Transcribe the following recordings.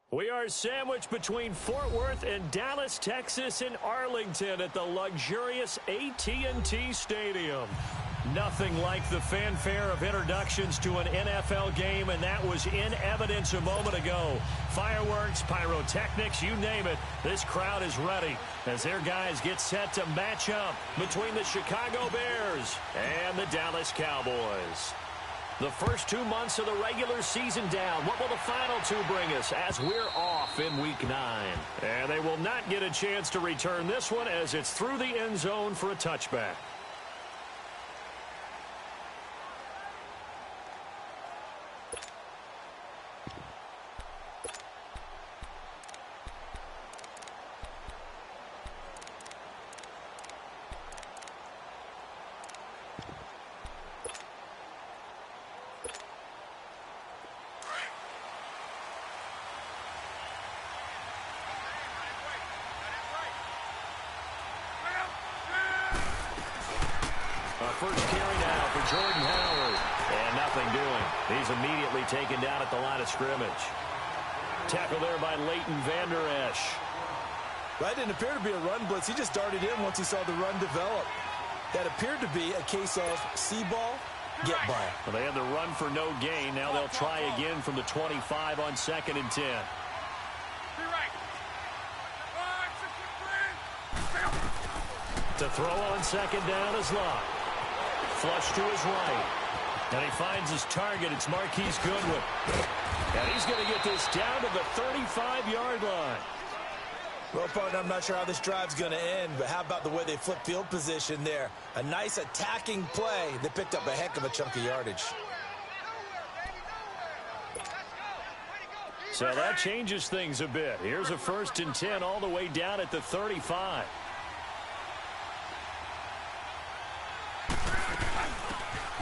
We are sandwiched between Fort Worth and Dallas, Texas, and Arlington at the luxurious AT&T Stadium. Nothing like the fanfare of introductions to an NFL game, and that was in evidence a moment ago. Fireworks, pyrotechnics, you name it. This crowd is ready as their guys get set to match up between the Chicago Bears and the Dallas Cowboys. The first 2 months of the regular season down. What will the final two bring us as we're off in Week 9? And they will not get a chance to return this one as it's through the end zone for a touchback. First carry now for Jordan Howard. And nothing doing. He's immediately taken down at the line of scrimmage. Tackle there by Leighton Vander Esch. That didn't appear to be a run blitz. He just darted in once he saw the run develop. That appeared to be a case of see ball, get ball. Well, they had the run for no gain. Now they'll try again from the 25 on 2nd and 10. To throw on 2nd down is Locke. Flush to his right. And he finds his target. It's Marquise Goodwin. And he's going to get this down to the 35-yard line. Well, partner, I'm not sure how this drive's going to end, but how about the way they flip field position there? A nice attacking play. They picked up a heck of a chunk of yardage. So that changes things a bit. Here's a 1st and 10 all the way down at the 35.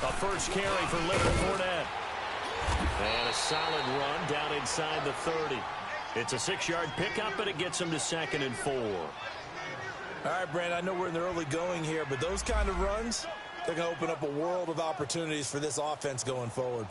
A first carry for Leonard Fournette. And a solid run down inside the 30. It's a 6-yard pickup, but it gets him to 2nd and 4. All right, Brandon, I know we're in the early going here, but those kind of runs, they're going to open up a world of opportunities for this offense going forward.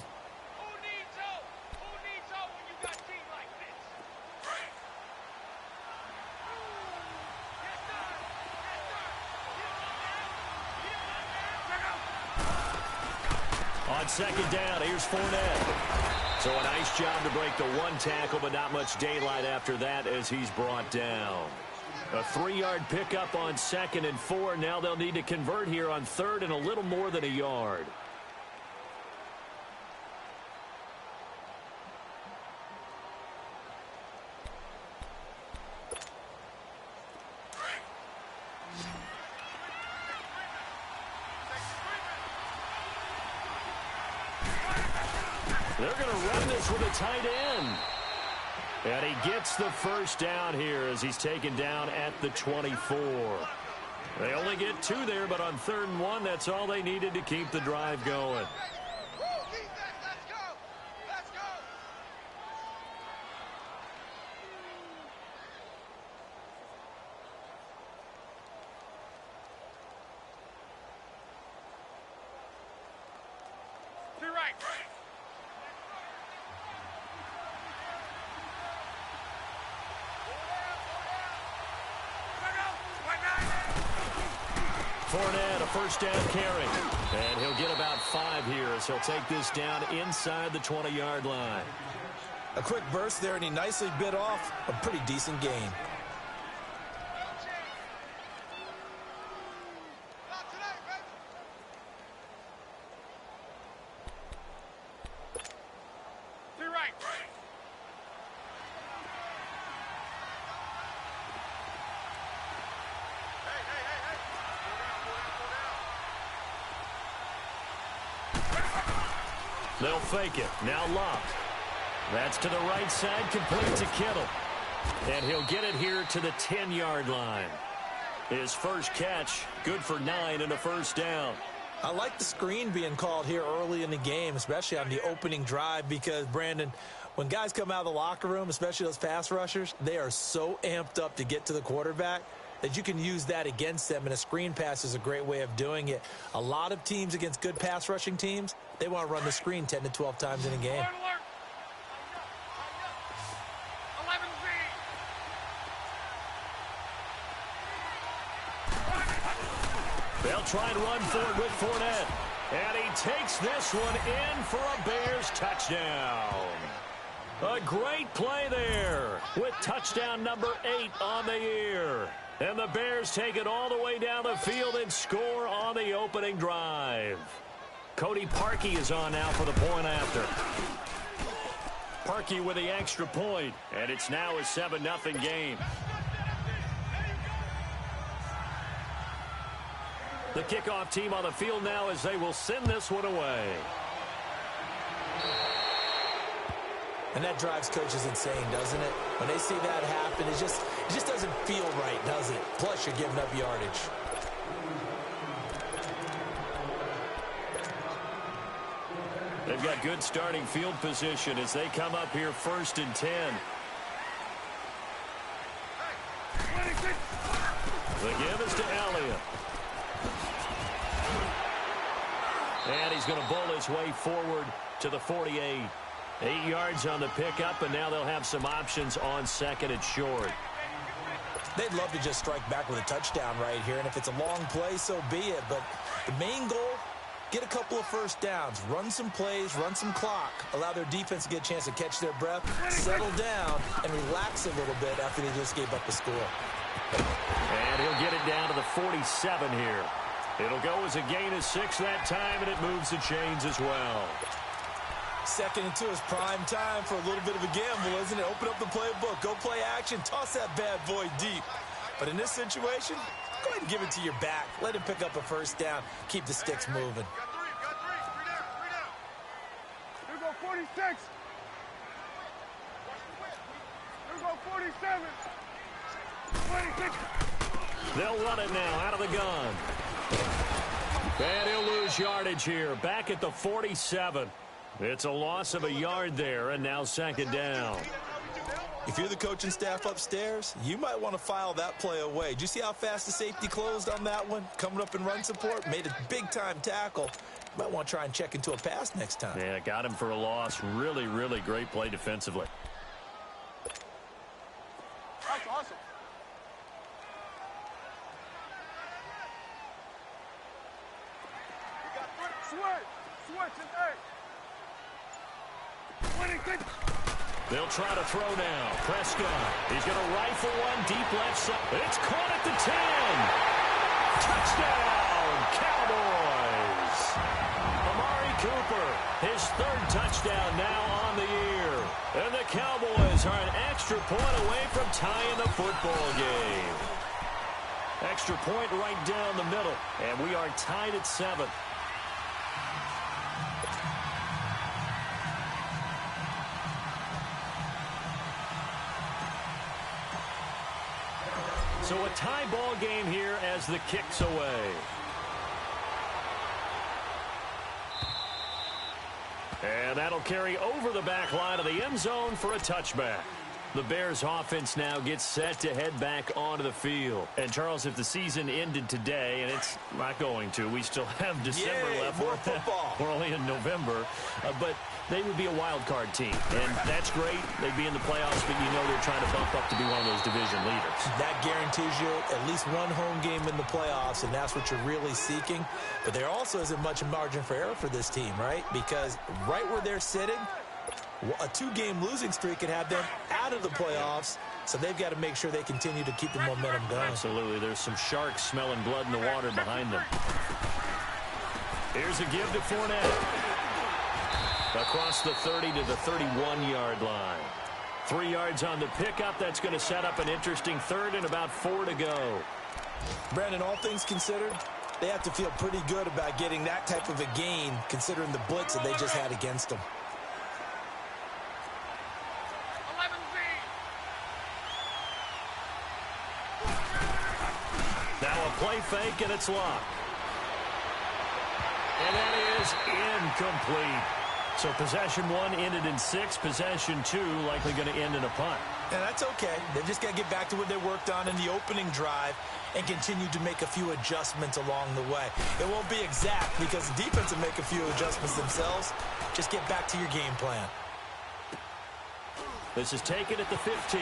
On 2nd down, here's Fournette. So a nice job to break the one tackle, but not much daylight after that as he's brought down. A 3-yard pickup on 2nd and 4. Now they'll need to convert here on 3rd and a little more than a yard. They're going to run this with a tight end. And he gets the first down here as he's taken down at the 24. They only get 2 there, but on 3rd and 1, that's all they needed to keep the drive going. Fournette, a first down carry. And he'll get about 5 here as he'll take this down inside the 20-yard line. A quick burst there, and he nicely bit off a pretty decent gain. They'll fake it. Now Locke. That's to the right side, complete to Kittle. And he'll get it here to the 10-yard line. His first catch, good for 9 and a first down. I like the screen being called here early in the game, especially on the opening drive, because, Brandon, when guys come out of the locker room, especially those pass rushers, they are so amped up to get to the quarterback that you can use that against them, and a screen pass is a great way of doing it. A lot of teams against good pass rushing teams, they want to run the screen 10 to 12 times in a game. They'll try and run for it with Fournette. And he takes this one in for a Bears touchdown. A great play there with touchdown number 8 on the year. And the Bears take it all the way down the field and score on the opening drive. Cody Parkey is on now for the point after. Parkey with the extra point, and it's now a 7-0 game. The kickoff team on the field now as they will send this one away. And that drives coaches insane, doesn't it? When they see that happen, it just doesn't feel right, does it? Plus, you're giving up yardage. They've got good starting field position as they come up here 1st and 10. The give is to Elliott. And he's going to bowl his way forward to the 48. 8 yards on the pickup, and now they'll have some options on 2nd and short. They'd love to just strike back with a touchdown right here, and if it's a long play, so be it. But the main goal, get a couple of first downs, run some plays, run some clock, allow their defense to get a chance to catch their breath, settle down, and relax a little bit after they just gave up the score. And he'll get it down to the 47 here. It'll go as a gain of 6 that time, and it moves the chains as well. 2nd and 2 is prime time for a little bit of a gamble, isn't it? Open up the playbook, go play action, toss that bad boy deep. But in this situation, go ahead and give it to your back. Let him pick up a first down. Keep the sticks moving. Here go 46. Here go 47. 26. They'll run it now out of the gun. And he'll lose yardage here. Back at the 47. It's a loss of a yard there, and now 2nd down. If you're the coaching staff upstairs, you might want to file that play away. Did you see how fast the safety closed on that one? Coming up in run support, made a big-time tackle. You might want to try and check into a pass next time. Yeah, got him for a loss. Really, really great play defensively. That's awesome. Switch and 8. 26. They'll try to throw now. Prescott. He's going to rifle one deep left side. It's caught at the 10. Touchdown, Cowboys. Amari Cooper, his 3rd touchdown now on the year. And the Cowboys are an extra point away from tying the football game. Extra point right down the middle. And we are tied at 7. So a tie ball game here as the kick's away. And that'll carry over the back line of the end zone for a touchback. The Bears offense now gets set to head back onto the field. And, Charles, if the season ended today, and it's not going to, we still have December left. More football. We're only in November. But they would be a wild card team. And that's great. They'd be in the playoffs, but you know they're trying to bump up to be one of those division leaders. That guarantees you at least one home game in the playoffs, and that's what you're really seeking. But there also isn't much margin for error for this team, right? Because right where they're sitting, a 2-game losing streak could have them out of the playoffs, so they've got to make sure they continue to keep the momentum going. Absolutely. There's some sharks smelling blood in the water behind them. Here's a give to Fournette. Across the 30 to the 31-yard line. 3 yards on the pickup. That's going to set up an interesting 3rd and about 4 to go. Brandon, all things considered, they have to feel pretty good about getting that type of a gain considering the blitz that they just had against them. Now a play fake, and it's locked. And that is incomplete. So possession 1 ended in 6. Possession 2 likely going to end in a punt. And that's okay. They've just got to get back to what they worked on in the opening drive and continue to make a few adjustments along the way. It won't be exact because the defense will make a few adjustments themselves. Just get back to your game plan. This is taken at the 15.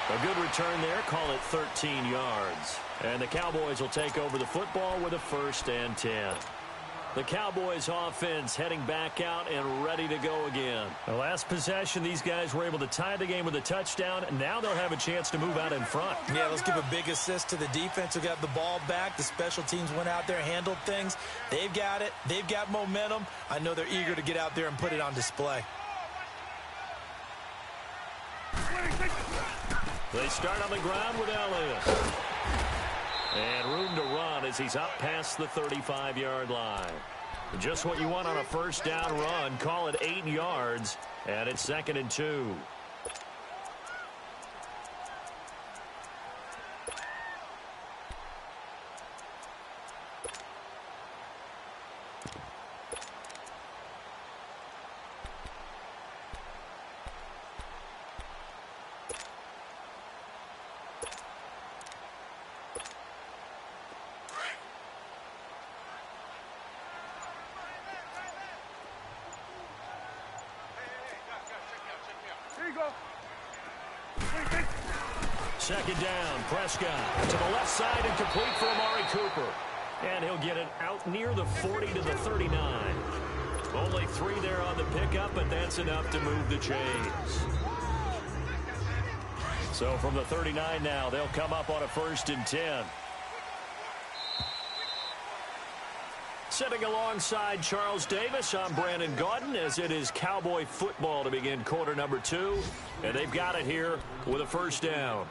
A good return there. Call it 13 yards. And the Cowboys will take over the football with a 1st and 10. The Cowboys offense heading back out and ready to go again. The last possession, these guys were able to tie the game with a touchdown, and now they'll have a chance to move out in front. Yeah, let's give a big assist to the defense who got the ball back. The special teams went out there, handled things. They've got it. They've got momentum. I know they're eager to get out there and put it on display. They start on the ground with Elliott. And room to run as he's up past the 35-yard line. Just what you want on a 1st down run. Call it 8 yards, and it's 2nd and 2. Here you go. 2nd down, Prescott to the left side and complete for Amari Cooper. And he'll get it out near the 40 to the 39. Only 3 there on the pickup, but that's enough to move the chains. So from the 39 now, they'll come up on a 1st and 10. Sitting alongside Charles Davis, I'm Brandon Gaudin, as it is Cowboy football to begin quarter number 2. And they've got it here with a 1st down.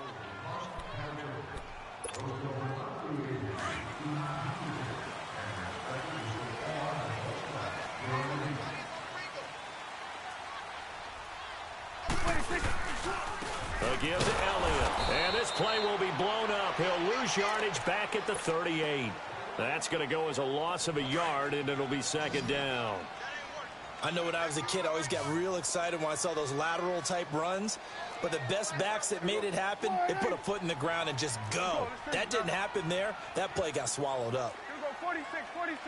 A give to Elliott. And this play will be blown up. He'll lose yardage back at the 38. That's going to go as a loss of a yard, and it'll be 2nd down. I know when I was a kid, I always got real excited when I saw those lateral-type runs. But the best backs that made it happen, they put a foot in the ground and just go. That didn't happen there. That play got swallowed up. Here we go, 46, 46.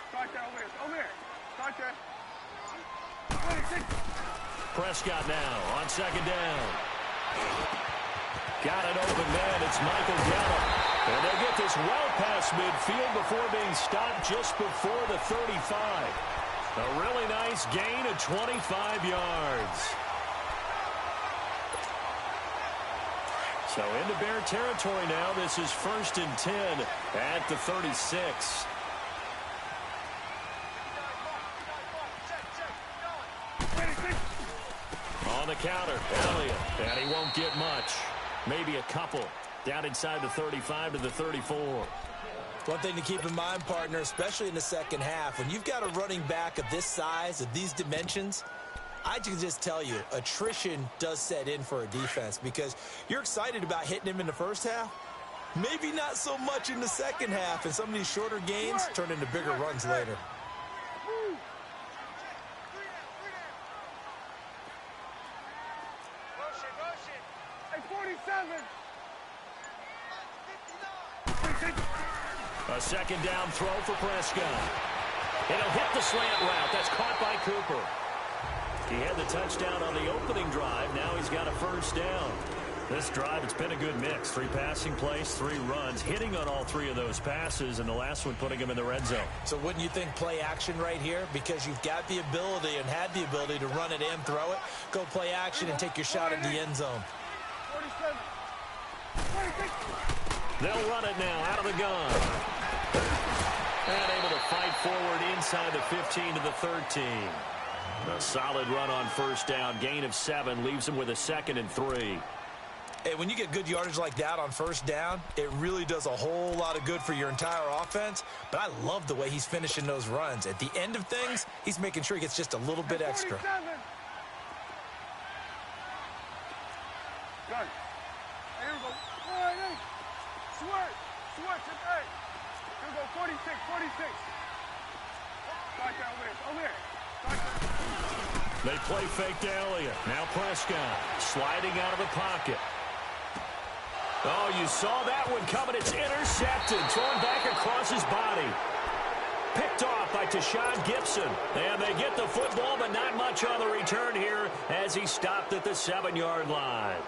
Start there, over here. Start there. 46. Prescott now on 2nd down. Got an open man. It's Michael Gallup. And they'll get this well past midfield before being stopped just before the 35. A really nice gain of 25 yards. So into Bear territory now. This is 1st and 10 at the 36. On the counter, Elliott, and he won't get much. Maybe a couple. Down inside the 35 to the 34. One thing to keep in mind, partner, especially in the second half, when you've got a running back of this size, of these dimensions, I can just tell you, attrition does set in for a defense because you're excited about hitting him in the first half. Maybe not so much in the second half, and some of these shorter gains turn into bigger runs later. Hey, 47. A 2nd down throw for Prescott. It'll hit the slant route. That's caught by Cooper. He had the touchdown on the opening drive. Now he's got a 1st down. This drive, it's been a good mix. 3 passing plays, 3 runs, hitting on all 3 of those passes, and the last one putting him in the red zone. So wouldn't you think play action right here? Because you've got the ability and had the ability to run it and throw it. Go play action and take your shot at the end zone. 47. 46. They'll run it now out of the gun. And able to fight forward inside the 15 to the 13. A solid run on 1st down. Gain of 7 leaves him with a 2nd and 3. Hey, when you get good yardage like that on 1st down, it really does a whole lot of good for your entire offense. But I love the way he's finishing those runs. At the end of things, he's making sure he gets just a little bit extra. 47. Got it. Hey, here we go. All right, hey. Switch at 8. Here we go, 46, 46. Start there, over here. Start there. They play fake to Elliott. Now Prescott sliding out of the pocket. Oh, you saw that one coming. It's intercepted. Thrown back across his body. Picked off by Tashawn Gibson. And they get the football, but not much on the return here as he stopped at the 7-yard line.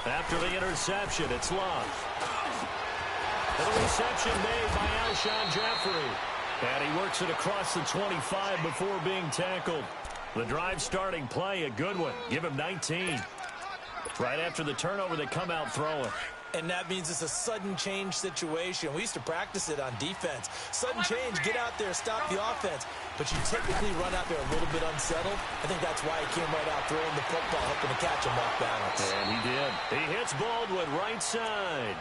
After the interception, it's Love. The reception made by Alshon Jeffrey. And he works it across the 25 before being tackled. The drive starting play, a good one. Give him 19. Right after the turnover, they come out throwing. And that means it's a sudden change situation. We used to practice it on defense. Sudden change, get out there, stop the offense. But you typically run out there a little bit unsettled. I think that's why he came right out throwing the football, hoping to catch him off balance. And he did. He hits Baldwin right side.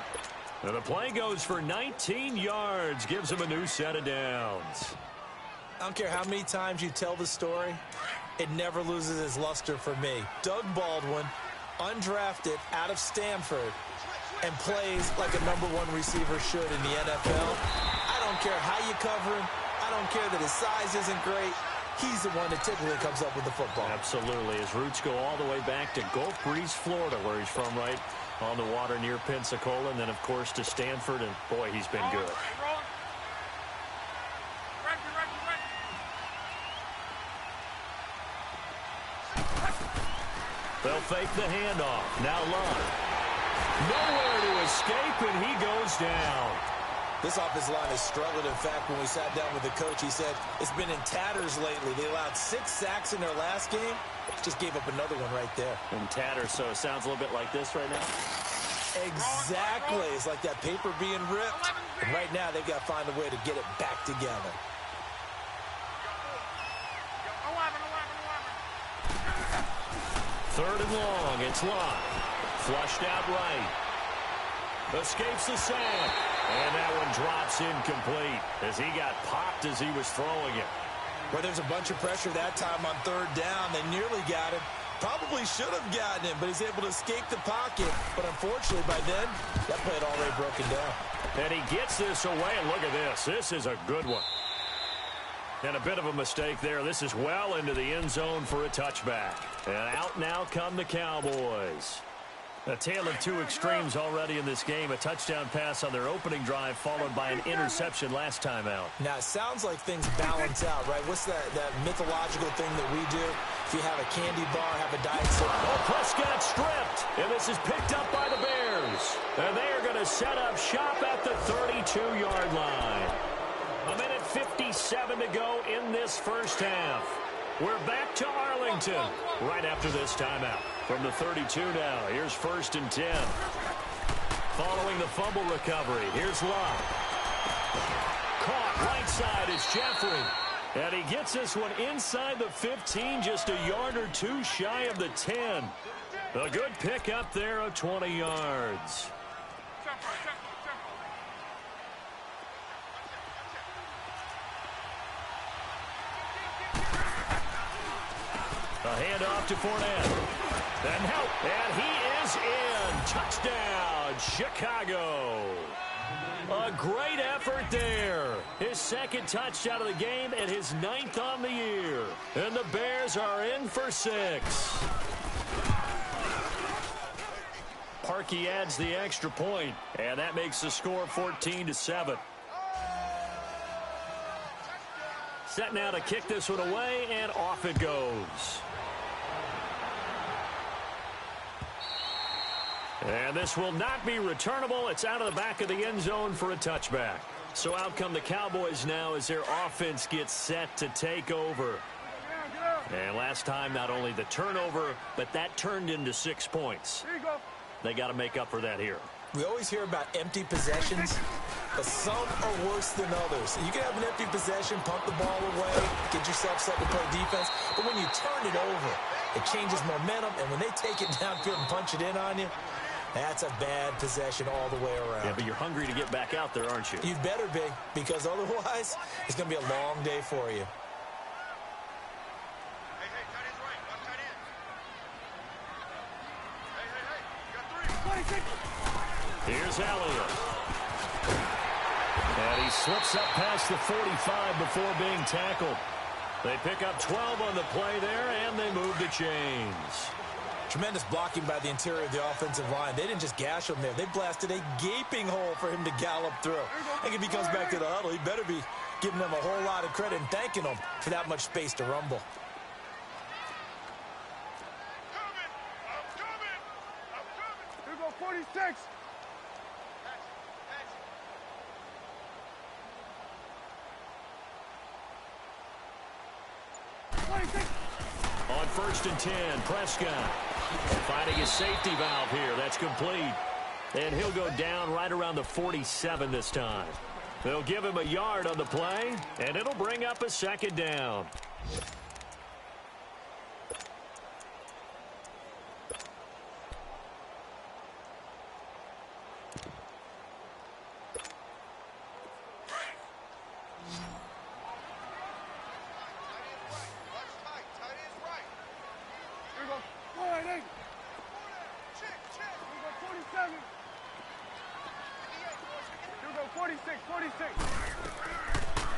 And the play goes for 19 yards, gives him a new set of downs. I don't care how many times you tell the story, it never loses its luster for me. Doug Baldwin, undrafted out of Stanford, and plays like a #1 receiver should in the NFL. I don't care how you cover him. I don't care that his size isn't great. He's the one that typically comes up with the football. Absolutely. His roots go all the way back to Gulf Breeze, Florida, where he's from, right on the water near Pensacola, and then, of course, to Stanford, and, boy, he's been good. They'll fake the handoff. Now Love. Nowhere to escape, and he goes down. This offensive line has struggled. In fact, when we sat down with the coach, he said it's been in tatters lately. They allowed 6 sacks in their last game. Just gave up another one right there. In tatters, so it sounds a little bit like this right now. Exactly. It's like that paper being ripped. And right now, they've got to find a way to get it back together. Third and long. It's Love. Flushed out right. Escapes the sack. And that one drops incomplete as he got popped as he was throwing it. Well, there's a bunch of pressure that time on 3rd down. They nearly got him. Probably should have gotten him, but he's able to escape the pocket. But unfortunately, by then, that play had already broken down. And he gets this away, and look at this. This is a good one. And a bit of a mistake there. This is well into the end zone for a touchback. And out now come the Cowboys. A tale of two extremes already in this game. A touchdown pass on their opening drive, followed by an interception last time out. Now, it sounds like things balance out, right? What's that mythological thing that we do? If you have a candy bar, have a Diet Coke. Oh, Prescott stripped, and this is picked up by the Bears. And they are going to set up shop at the 32-yard line. 1:57 to go in this first half. We're back to Arlington right after this timeout. From the 32 now, here's 1st and 10. Following the fumble recovery, here's Love. Caught right side is Jeffrey. And he gets this one inside the 15, just a yard or two shy of the 10. A good pick up there of 20 yards. A handoff to Fournette. And he is in. Touchdown, Chicago. A great effort there. His 2nd touchdown of the game and his 9th on the year. And the Bears are in for 6. Parkey adds the extra point, and that makes the score 14-7. Set now to kick this one away, and off it goes. And this will not be returnable. It's out of the back of the end zone for a touchback. So out come the Cowboys now as their offense gets set to take over. And last time, not only the turnover, but that turned into 6 points. They got to make up for that here. We always hear about empty possessions, but some are worse than others. You can have an empty possession, pump the ball away, get yourself set to play defense, but when you turn it over, it changes momentum, and when they take it downfield and punch it in on you, that's a bad possession all the way around. Yeah, but you're hungry to get back out there, aren't you? You'd better be, because otherwise, it's going to be a long day for you. Here's Elliott. And he slips up past the 45 before being tackled. They pick up 12 on the play there, and they move the chains. Tremendous blocking by the interior of the offensive line. They didn't just gash him there. They blasted a gaping hole for him to gallop through. I think if he comes back to the huddle, he better be giving them a whole lot of credit and thanking them for that much space to rumble. On 1st and 10, Prescott finding his safety valve here. That's complete. And he'll go down right around the 47 this time. They'll give him a yard on the play, and it'll bring up a second down.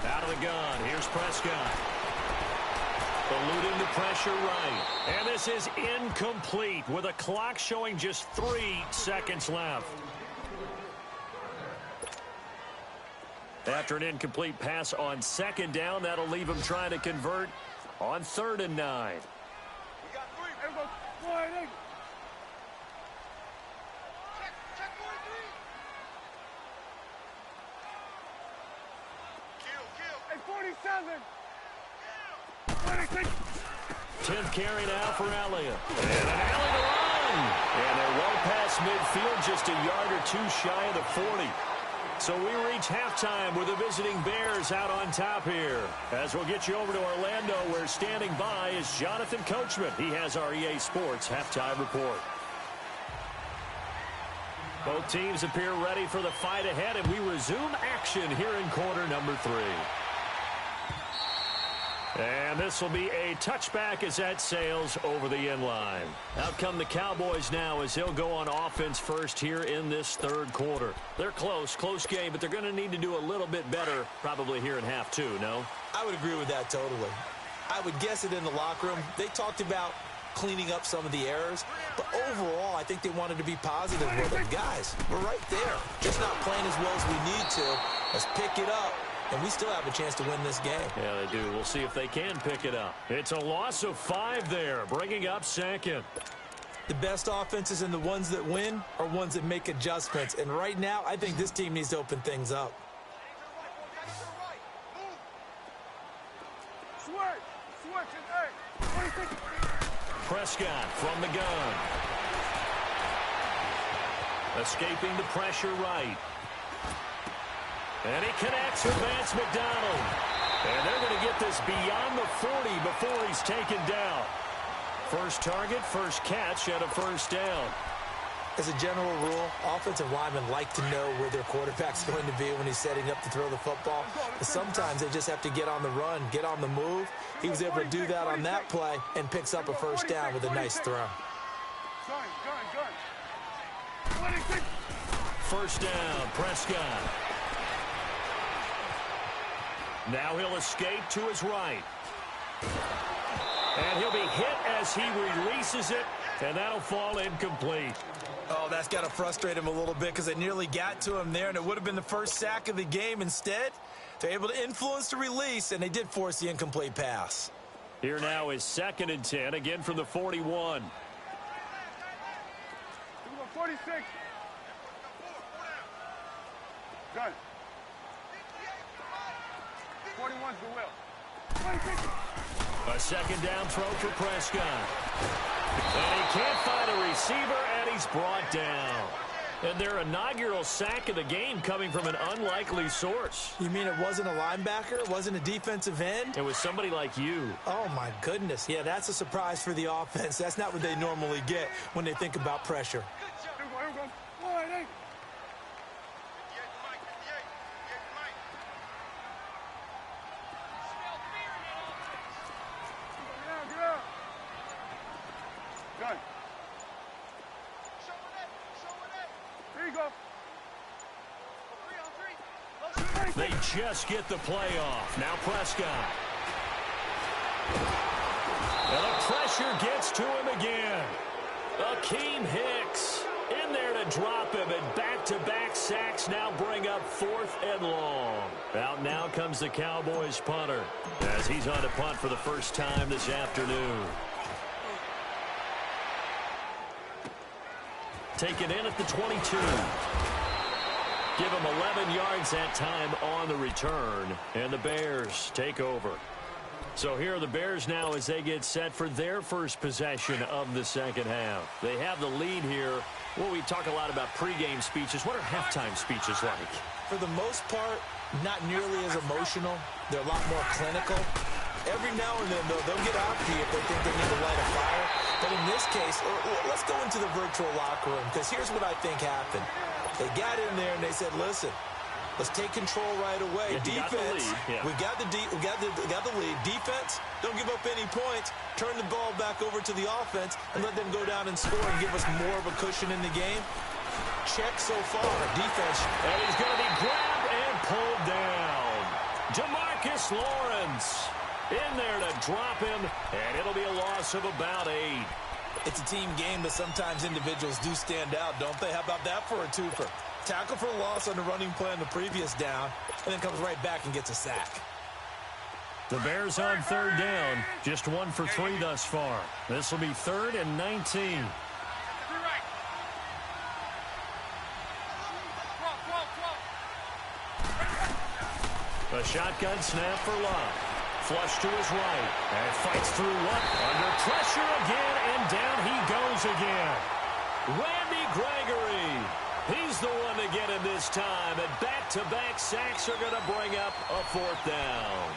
Out of the gun, here's Prescott. Eluding the pressure right. And this is incomplete with a clock showing just 3 seconds left. After an incomplete pass on 2nd down, that'll leave him trying to convert on 3rd and 9. We got 3. Everybody, wide eight. Check 43. Hey, 47. 10th carry now for Elliott. And an alley to run. And they're well past midfield, just a yard or 2 shy of the 40. So we reach halftime with the visiting Bears out on top here. As we'll get you over to Orlando, where standing by is Jonathan Coachman. He has our EA Sports halftime report. Both teams appear ready for the fight ahead, and we resume action here in quarter number 3. And this will be a touchback as that sails over the end line. Out come the Cowboys now as they'll go on offense first here in this 3rd quarter. They're close game, but they're going to need to do a little bit better probably here in half 2, no? I would agree with that totally. I would guess it in the locker room. They talked about cleaning up some of the errors, but overall I think they wanted to be positive with them. Guys, we're right there. Just not playing as well as we need to. Let's pick it up. And we still have a chance to win this game. Yeah, they do. We'll see if they can pick it up. It's a loss of 5 there, bringing up 2nd. The best offenses and the ones that win are ones that make adjustments. And right now, I think this team needs to open things up. Prescott from the gun. Escaping the pressure right. And he connects with Vance McDonald. And they're going to get this beyond the 40 before he's taken down. First target, first catch, and a first down. As a general rule, offensive linemen like to know where their quarterback's going to be when he's setting up to throw the football. But sometimes they just have to get on the run, get on the move. He was able to do that on that play and picks up a first down with a nice throw. First down, Prescott. Now he'll escape to his right. And he'll be hit as he releases it, and that'll fall incomplete. Oh, that's got to frustrate him a little bit because they nearly got to him there, and it would have been the first sack of the game. Instead, they're able to influence the release, and they did force the incomplete pass. Here now is 2nd and 10, again from the 41. 46. Gun. 41's the will. A 2nd down throw for Prescott. And he can't find a receiver, and he's brought down. And their inaugural sack of the game coming from an unlikely source. You mean it wasn't a linebacker? It wasn't a defensive end? It was somebody like you. Oh, my goodness. Yeah, that's a surprise for the offense. That's not what they normally get when they think about pressure. Here we go. Wide eight. Gun. Here you go. 3 on 3. They just get the play off. Now Prescott. And the pressure gets to him again. Akeem Hicks in there to drop him, and back-to-back sacks now bring up 4th and long. Out now comes the Cowboys punter as he's on to punt for the first time this afternoon. taken in at the 22. Give him 11 yards that time on the return, and the Bears take over. So here are the Bears now as they get set for their first possession of the second half. They have the lead here. Well, we talk a lot about pregame speeches. What are halftime speeches like? For the most part, not nearly as emotional. They're a lot more clinical. Every now and then, though, they'll get after you if they think they need to light a fire. But in this case, let's go into the virtual locker room, because here's what I think happened. They got in there and they said, listen, let's take control right away. Defense, we got the lead. Defense, don't give up any points. Turn the ball back over to the offense and let them go down and score and give us more of a cushion in the game. Check so far. Defense. And he's going to be grabbed and pulled down. Jamarcus Lawrence in there to drop him, and it'll be a loss of about 8. It's a team game, but sometimes individuals do stand out, don't they? How about that for a twofer? Tackle for loss on the running play on the previous down, and then comes right back and gets a sack. The Bears on third down, just 1 for 3 thus far. This will be 3rd and 19. A shotgun snap for Love. Flush to his right. And fights through one. Under pressure again, and down he goes again. Randy Gregory. He's the one to get him this time. And back-to-back sacks are going to bring up a 4th down.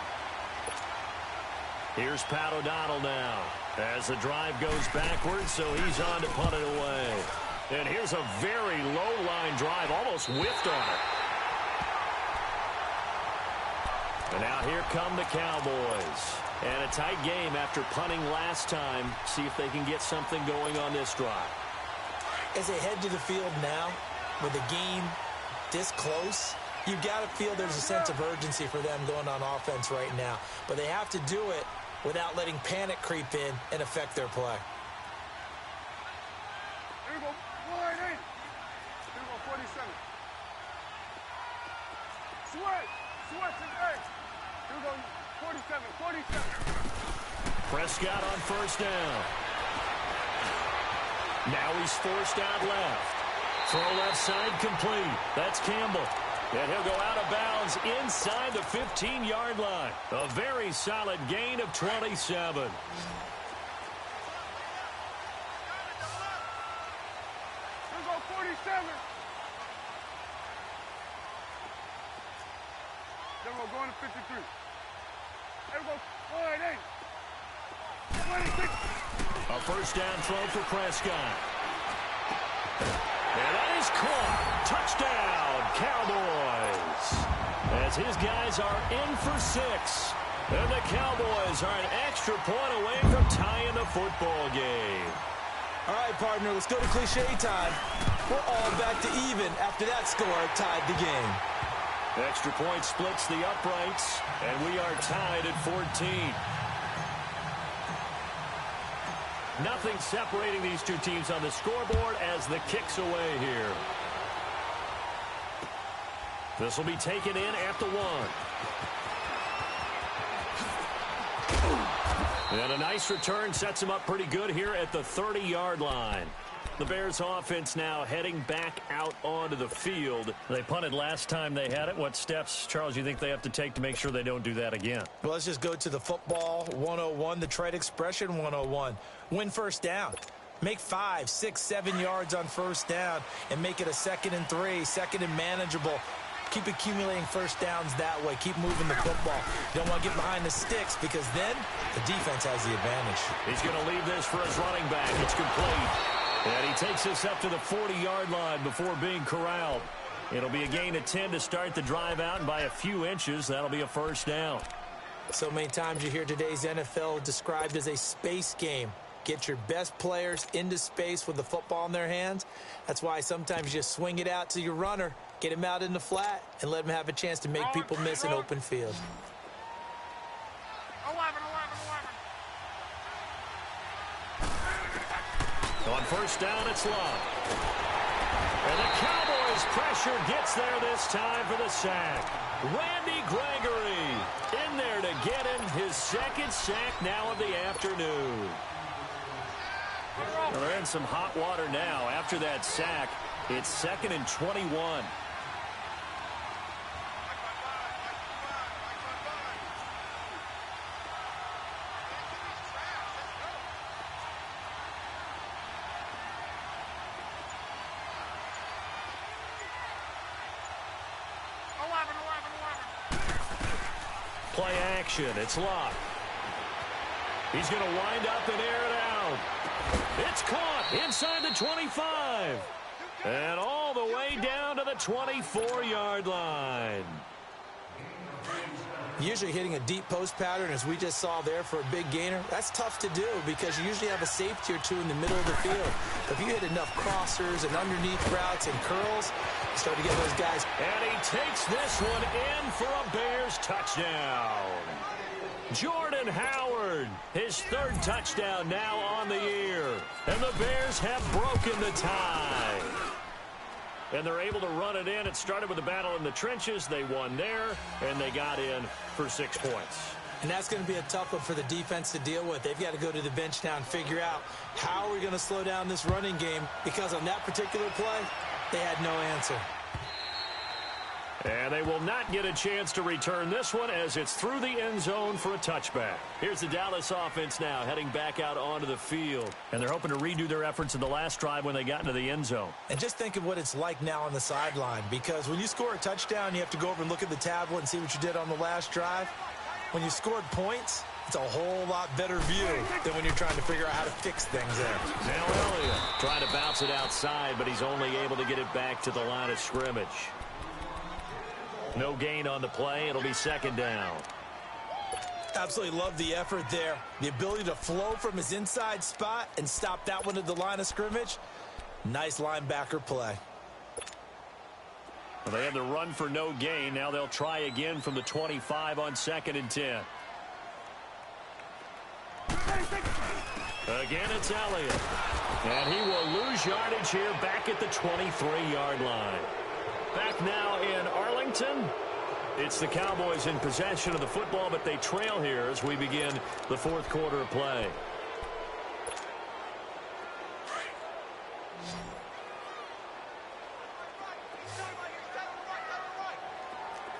Here's Pat O'Donnell now. As the drive goes backwards, so he's on to punt it away. And here's a very low-line drive. Almost whiffed on it. And now here come the Cowboys. And a tight game after punting last time. See if they can get something going on this drive. As they head to the field now, with the game this close, you've got to feel there's a sense of urgency for them going on offense right now. But they have to do it without letting panic creep in and affect their play. Here we go. Wide 8. Here we go, 47. Sweat today. Here we go, 47. Prescott on first down. Now he's forced out left. Throw left side complete. That's Campbell. And he'll go out of bounds inside the 15-yard line. A very solid gain of 27. Here we go, 47. Then we're going to 53. There we go, wide 8. 26. A first down throw for Prescott. And that is caught. Touchdown, Cowboys. As his guys are in for 6. And the Cowboys are an extra point away from tying the football game. All right, partner, let's go to cliche time. We're all back to even after that score tied the game. Extra point splits the uprights, and we are tied at 14. Nothing separating these two teams on the scoreboard as the kick's away here. This will be taken in at the 1. And a nice return sets him up pretty good here at the 30-yard line. The Bears offense now heading back out onto the field. They punted last time they had it. What steps, Charles, you think they have to take to make sure they don't do that again? Well, let's just go to the football 101, the trade expression 101. Win first down. Make 5, 6, 7 yards on first down and make it a 2nd and 3, 2nd and manageable. Keep accumulating first downs that way. Keep moving the football. You don't want to get behind the sticks because then the defense has the advantage. He's going to leave this for his running back. It's complete. And he takes this up to the 40-yard line before being corralled. It'll be a gain of 10 to start the drive out, and by a few inches, that'll be a first down. So many times you hear today's NFL described as a space game. Get your best players into space with the football in their hands. That's why sometimes you just swing it out to your runner, get him out in the flat, and let him have a chance to make people miss an open field. 11. On first down, it's Love. And the Cowboys' pressure gets there this time for the sack. Randy Gregory in there to get him his 2nd sack now of the afternoon. Well, they're in some hot water now. After that sack, it's 2nd and 21. Play action. It's locked. He's going to wind up and air it out. It's caught inside the 25. And all the way down to the 24-yard line. Usually hitting a deep post pattern, as we just saw there for a big gainer, that's tough to do because you usually have a safety or two in the middle of the field. If you hit enough crossers and underneath routes and curls, you start to get those guys. And he takes this one in for a Bears touchdown. Jordan Howard, his 3rd touchdown now on the year. And the Bears have broken the tie. And they're able to run it in. It started with a battle in the trenches. They won there, and they got in for 6 points. And that's going to be a tough one for the defense to deal with. They've got to go to the bench now and figure out how are we going to slow down this running game, because on that particular play, they had no answer. And they will not get a chance to return this one as it's through the end zone for a touchback. Here's the Dallas offense now heading back out onto the field. And they're hoping to redo their efforts in the last drive when they got into the end zone. And just think of what it's like now on the sideline, because when you score a touchdown, you have to go over and look at the tablet and see what you did on the last drive. When you scored points, it's a whole lot better view than when you're trying to figure out how to fix things there. Now Elliott trying to bounce it outside, but he's only able to get it back to the line of scrimmage. No gain on the play. It'll be 2nd down. Absolutely love the effort there. The ability to flow from his inside spot and stop that one at the line of scrimmage. Nice linebacker play. Well, they had the run for no gain. Now they'll try again from the 25 on 2nd and 10. Again, it's Elliott. And he will lose yardage here back at the 23-yard line. Back now in Arlington. It's the Cowboys in possession of the football, but they trail here as we begin the 4th quarter of play.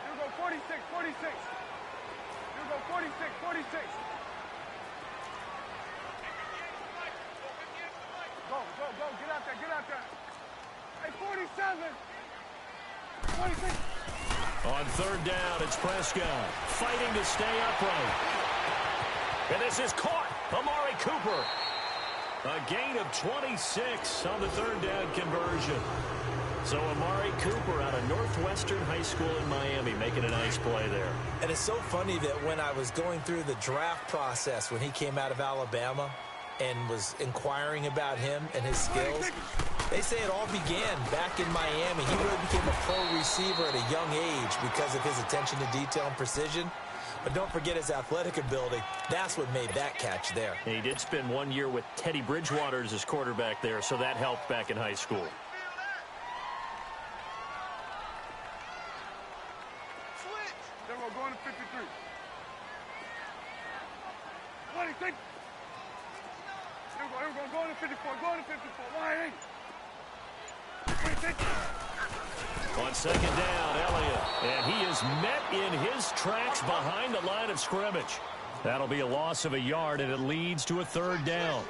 You go 46, 46. You go 46, 46. Go, go, go. Get out there, get out there. Hey, 47. 46. On 3rd down, it's Prescott fighting to stay upright. And this is caught. Amari Cooper. A gain of 26 on the 3rd down conversion. So Amari Cooper out of Northwestern High School in Miami making a nice play there. And it's so funny that when I was going through the draft process when he came out of Alabama and was inquiring about him and his skills, they say it all began back in Miami. He really became a pro receiver at a young age because of his attention to detail and precision. But don't forget his athletic ability. That's what made that catch there. He did spend 1 year with Teddy Bridgewater as his quarterback there, so that helped back in high school. Then we're going to 53. 26. Here we go, go to 54, go to 54. Why 26. On 2nd down, Elliott. And he is met in his tracks behind the line of scrimmage. That'll be a loss of a yard, and it leads to a 3rd down.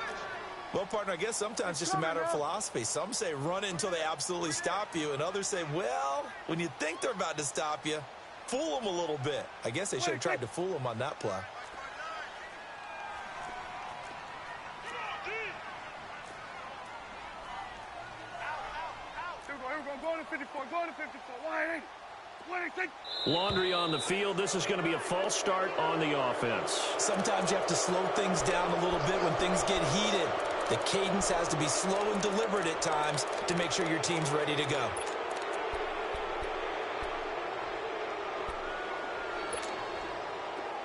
Well, partner, I guess sometimes it's just a matter of philosophy. Some say run until they absolutely stop you, and others say, well, when you think they're about to stop you, fool them a little bit. I guess they should have tried to fool them on that play. Go to 54, go to 54. Why 26. Laundry on the field. This is going to be a false start on the offense. Sometimes you have to slow things down a little bit when things get heated. The cadence has to be slow and deliberate at times to make sure your team's ready to go.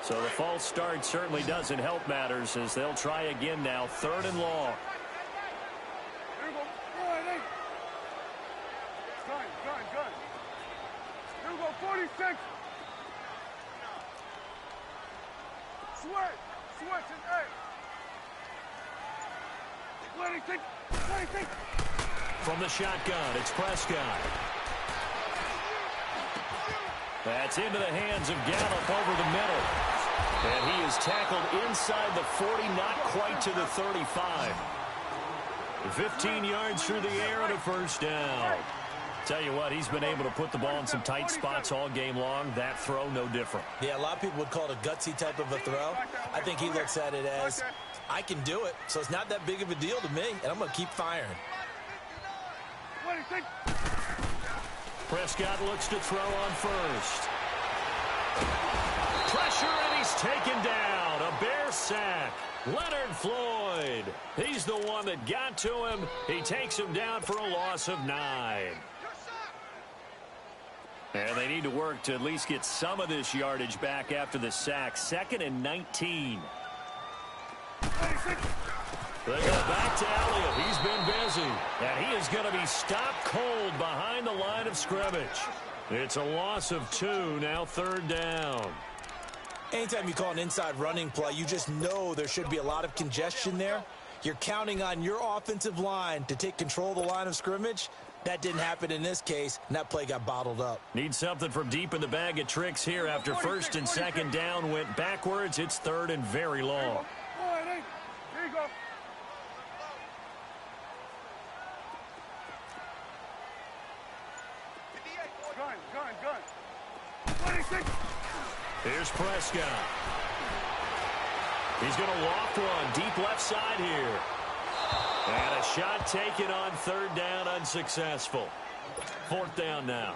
So the false start certainly doesn't help matters as they'll try again now. 3rd and long. Here we go. Good. Here we go, 46. Switch and 8. 26, 26. From the shotgun, it's Prescott. That's into the hands of Gallup over the middle. And he is tackled inside the 40, not quite to the 35. 15 yards through the air and a first down. Tell you what, he's been able to put the ball in some tight spots all game long. That throw, no different. Yeah, a lot of people would call it a gutsy type of a throw. I think he looks at it as, I can do it, so it's not that big of a deal to me, and I'm going to keep firing. 26. Prescott looks to throw on first. Pressure, and he's taken down. A Bear sack. Leonard Floyd. He's the one that got to him. He takes him down for a loss of 9. And they need to work to at least get some of this yardage back after the sack. 2nd and 19. 26. They go back to Elliott. He's been busy. And he is going to be stopped cold behind the line of scrimmage. It's a loss of 2, now 3rd down. Anytime you call an inside running play, you just know there should be a lot of congestion there. You're counting on your offensive line to take control of the line of scrimmage. That didn't happen in this case, and that play got bottled up. Need something from deep in the bag of tricks here after 1st and 2nd down went backwards. It's 3rd and very long. Here you go. Gun. 26. Here's Prescott. He's going to loft one deep left side here. And a shot taken on 3rd down, unsuccessful. 4th down now.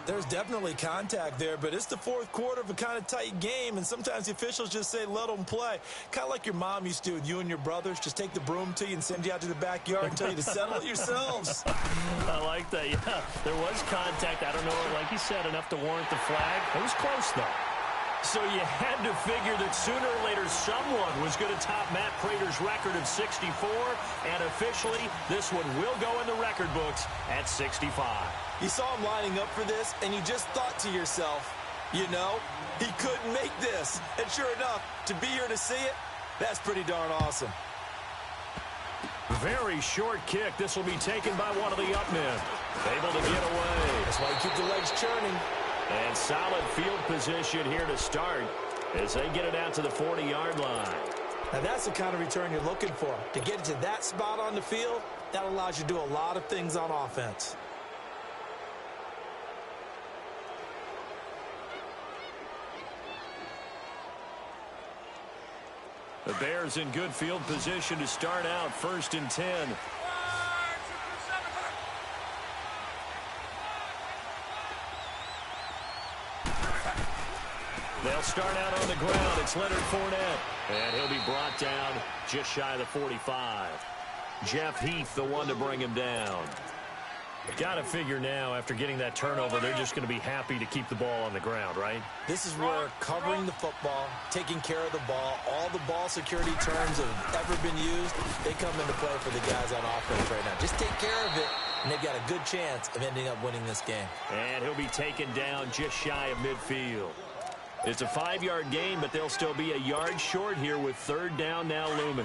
There's definitely contact there, but it's the 4th quarter of a kind of tight game, and sometimes the officials just say, let them play. Kind of like your mom used to with you and your brothers. Just take the broom to you and send you out to the backyard and tell you to settle it yourselves. I like that, yeah. There was contact. I don't know, like you said, enough to warrant the flag. It was close, though. So you had to figure that sooner or later someone was going to top Matt Prater's record of 64, and officially this one will go in the record books at 65. You saw him lining up for this, and you just thought to yourself, you know, he couldn't make this. And sure enough, to be here to see it, that's pretty darn awesome. Very short kick. This will be taken by one of the up men. Able to get away. That's why you keep the legs churning. And solid field position here to start as they get it out to the 40-yard line. Now that's the kind of return you're looking for. To get to that spot on the field, that allows you to do a lot of things on offense. The Bears in good field position to start out 1st and 10. They'll start out on the ground. It's Leonard Fournette. And he'll be brought down just shy of the 45. Jeff Heath, the one to bring him down. Got to figure now, after getting that turnover, they're just going to be happy to keep the ball on the ground, right? This is where covering the football, taking care of the ball, all the ball security terms that have ever been used, they come into play for the guys on offense right now. Just take care of it, and they've got a good chance of ending up winning this game. And he'll be taken down just shy of midfield. It's a 5-yard gain, but they'll still be a yard short here with 3rd down now looming.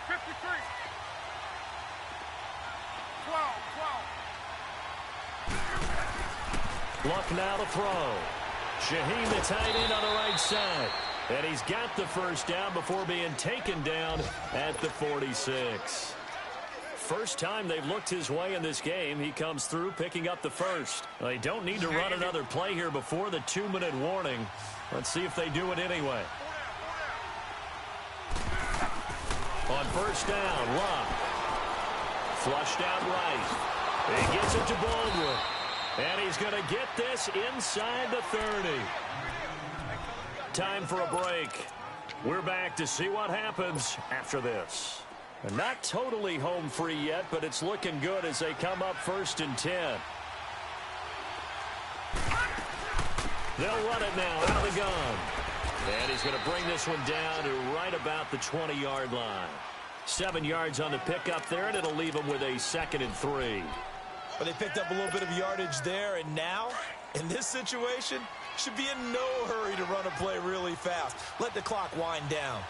53. 12. Luck now to throw. Shaheen, the tight end, on the right side. And he's got the first down before being taken down at the 46. First time they've looked his way in this game. He comes through picking up the first. They don't need to run another play here before the 2-minute warning. Let's see if they do it anyway. On first down, Luck. Flushed out right. He gets it to Baldwin. And he's going to get this inside the 30. Time for a break. We're back to see what happens after this. And not totally home free yet, but it's looking good as they come up 1st and 10. They'll run it now out of the gun. And he's going to bring this one down to right about the 20-yard line. 7 yards on the pickup there, and it'll leave him with a 2nd and 3. But they picked up a little bit of yardage there, and now In this situation, should be in no hurry to run a play really fast. Let the clock wind down.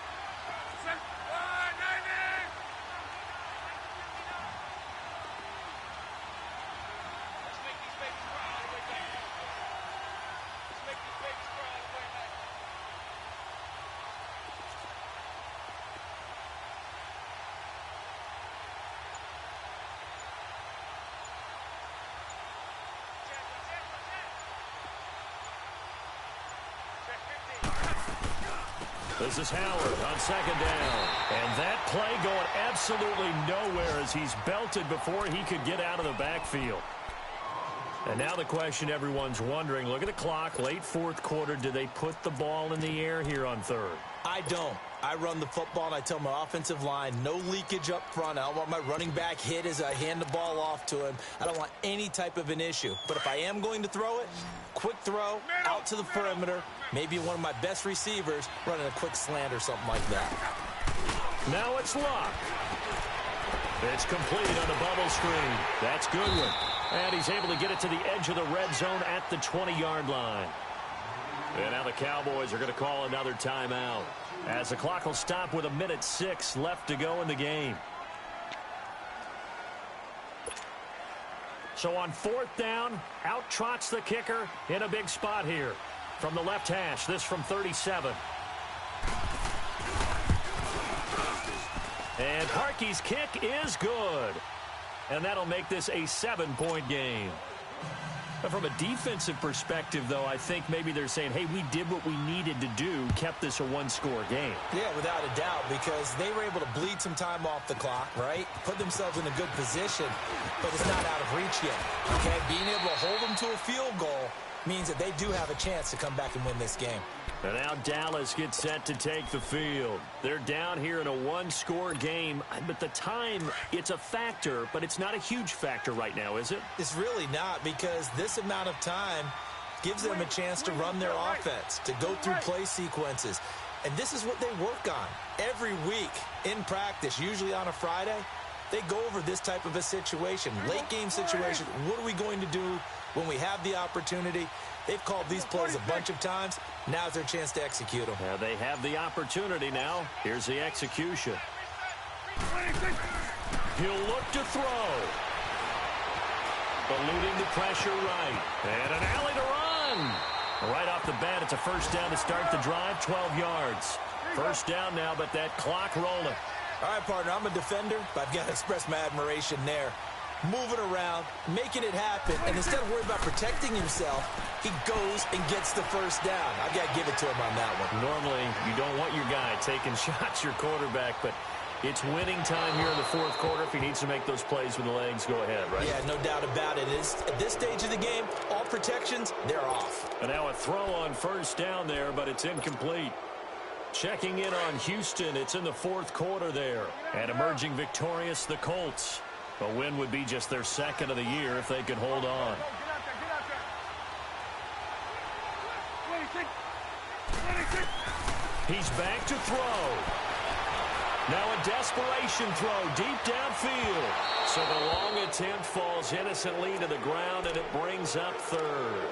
This is Howard on second down. And that play going absolutely nowhere as he's belted before he could get out of the backfield. And now the question everyone's wondering, look at the clock, late fourth quarter, do they put the ball in the air here on third? I don't. I run the football, and I tell my offensive line, no leakage up front. I don't want my running back hit as I hand the ball off to him. I don't want any type of an issue. But if I am going to throw it, quick throw, out to the perimeter, maybe one of my best receivers running a quick slant or something like that. Now it's Luck. It's complete on the bubble screen. That's Goodwin. And he's able to get it to the edge of the red zone at the 20-yard line. And now the Cowboys are going to call another timeout, as the clock will stop with 1:06 left to go in the game. So on fourth down, out trots the kicker in a big spot here. From the left hash, this from 37. And Parkey's kick is good. And that'll make this a 7-point game. But from a defensive perspective, though, I think maybe they're saying, hey, we did what we needed to do, kept this a one-score game. Yeah, without a doubt, because they were able to bleed some time off the clock, right? Put themselves in a good position, but it's not out of reach yet, okay? Being able to hold them to a field goal means that they do have a chance to come back and win this game. And now Dallas gets set to take the field. They're down here in a one-score game. But the time, it's a factor, but it's not a huge factor right now, is it? It's really not, because this amount of time gives them a chance to run their offense, to go through play sequences. And this is what they work on every week in practice, usually on a Friday. They go over this type of a situation, late-game situation. What are we going to do when we have the opportunity? They've called these plays a bunch of times. Now's their chance to execute them. Yeah, they have the opportunity now. Here's the execution. He'll look to throw. Eluding the pressure right. And an alley to run. Right off the bat, it's a first down to start the drive, 12 yards. First down now, but that clock rolling. All right, partner, I'm a defender, but I've got to express my admiration there. Moving around, making it happen, and instead of worrying about protecting himself, he goes and gets the first down. I've got to give it to him on that one. Normally, you don't want your guy taking shots, your quarterback, but it's winning time here in the fourth quarter. If he needs to make those plays with the legs, go ahead, right? Yeah, no doubt about it. At this stage of the game, all protections, they're off. And now a throw on first down there, but it's incomplete. Checking in on Houston, it's in the fourth quarter there. And emerging victorious, the Colts. A win would be just their second of the year if they could hold on. He's back to throw. Now a desperation throw deep downfield. So the long attempt falls innocently to the ground, and it brings up third.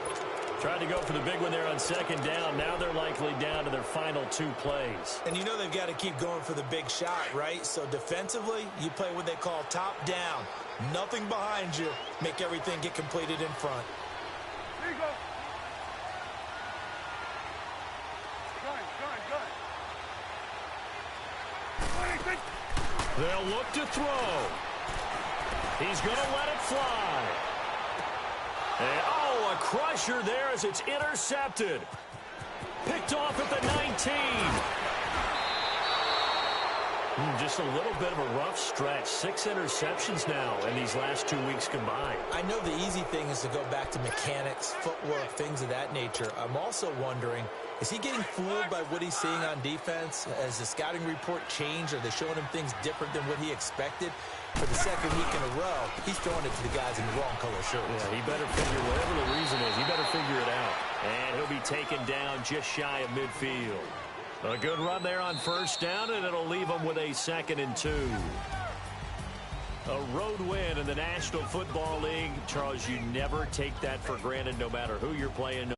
Tried to go for the big one there on second down. Now they're likely down to their final two plays. And you know they've got to keep going for the big shot, right? So defensively, you play what they call top down. Nothing behind you. Make everything get completed in front. There you go. Gun. They'll look to throw. He's going to let it fly. And, oh, a crusher there as it's intercepted. Picked off at the 19. Just a little bit of a rough stretch. 6 interceptions now in these last 2 weeks combined. I know the easy thing is to go back to mechanics, footwork, things of that nature. I'm also wondering, is he getting fooled by what he's seeing on defense? Has the scouting report changed? Are they showing him things different than what he expected? For the second week in a row, he's throwing it to the guys in the wrong color shirts. Yeah, he better figure, whatever the reason is, he better figure it out. And he'll be taken down just shy of midfield. A good run there on first down, and it'll leave him with a 2nd and 2. A road win in the National Football League. Charles, you never take that for granted, no matter who you're playing, no